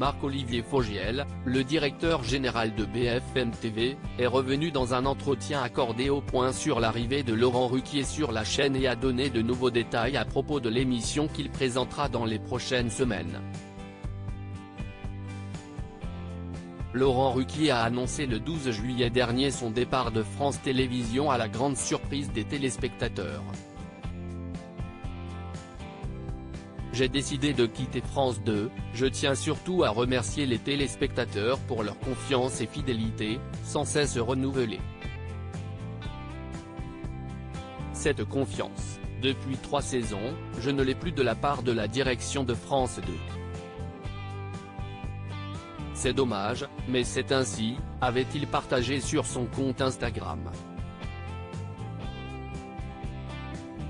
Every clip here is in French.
Marc-Olivier Fogiel, le directeur général de BFM TV, est revenu dans un entretien accordé au Point sur l'arrivée de Laurent Ruquier sur la chaîne et a donné de nouveaux détails à propos de l'émission qu'il présentera dans les prochaines semaines. Laurent Ruquier a annoncé le 12 juillet dernier son départ de France Télévisions à la grande surprise des téléspectateurs. J'ai décidé de quitter France 2, je tiens surtout à remercier les téléspectateurs pour leur confiance et fidélité, sans cesse renouvelée. Cette confiance, depuis 3 saisons, je ne l'ai plus de la part de la direction de France 2. C'est dommage, mais c'est ainsi, avait-il partagé sur son compte Instagram.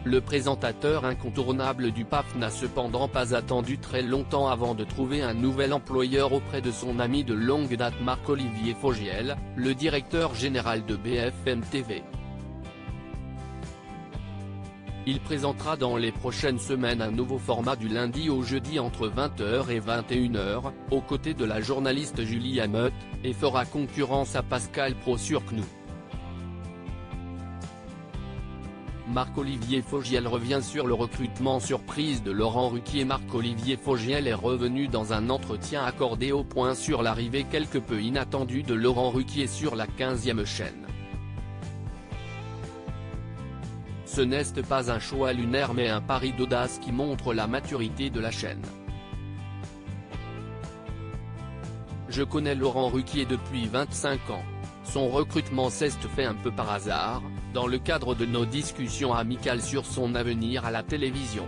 Le présentateur incontournable du PAF n'a cependant pas attendu très longtemps avant de trouver un nouvel employeur auprès de son ami de longue date Marc-Olivier Fogiel, le directeur général de BFM TV. Il présentera dans les prochaines semaines un nouveau format du lundi au jeudi entre 20h et 21h, aux côtés de la journaliste Julie Hameut, et fera concurrence à Pascal Praud sur CNU. Marc-Olivier Fogiel revient sur le recrutement surprise de Laurent Ruquier. Marc-Olivier Fogiel est revenu dans un entretien accordé au Point sur l'arrivée quelque peu inattendue de Laurent Ruquier sur la 15e chaîne. Ce n'est pas un choix lunaire mais un pari d'audace qui montre la maturité de la chaîne. Je connais Laurent Ruquier depuis 25 ans. Son recrutement s'est fait un peu par hasard, dans le cadre de nos discussions amicales sur son avenir à la télévision.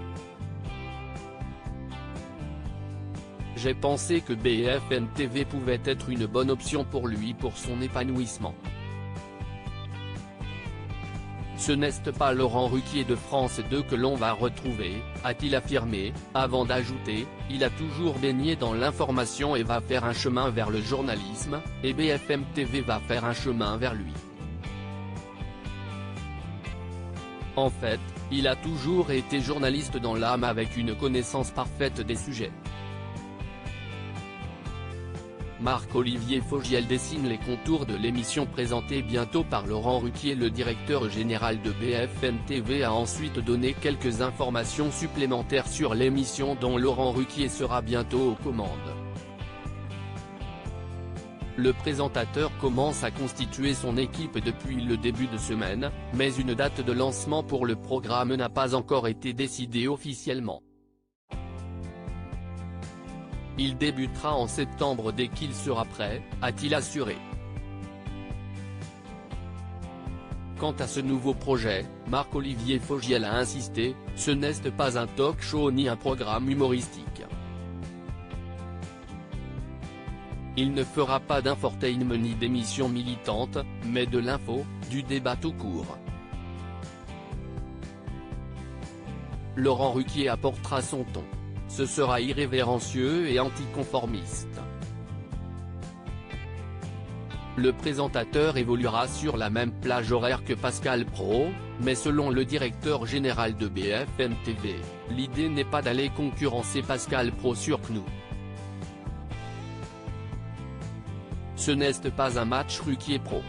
J'ai pensé que BFM TV pouvait être une bonne option pour lui pour son épanouissement. Ce n'est pas Laurent Ruquier de France 2 que l'on va retrouver, a-t-il affirmé, avant d'ajouter, il a toujours baigné dans l'information et va faire un chemin vers le journalisme, et BFM TV va faire un chemin vers lui. En fait, il a toujours été journaliste dans l'âme avec une connaissance parfaite des sujets. Marc-Olivier Fogiel dessine les contours de l'émission présentée bientôt par Laurent Ruquier. Le directeur général de BFM TV a ensuite donné quelques informations supplémentaires sur l'émission dont Laurent Ruquier sera bientôt aux commandes. Le présentateur commence à constituer son équipe depuis le début de semaine, mais une date de lancement pour le programme n'a pas encore été décidée officiellement. Il débutera en septembre dès qu'il sera prêt, a-t-il assuré. Quant à ce nouveau projet, Marc-Olivier Fogiel a insisté, ce n'est pas un talk show ni un programme humoristique. Il ne fera pas d'infotainment ni d'émission militante, mais de l'info, du débat tout court. Laurent Ruquier apportera son ton. Ce sera irrévérencieux et anticonformiste. Le présentateur évoluera sur la même plage horaire que Pascal Praud, mais selon le directeur général de BFM TV, l'idée n'est pas d'aller concurrencer Pascal Praud sur CNU. Ce n'est pas un match Ruquier-Praud.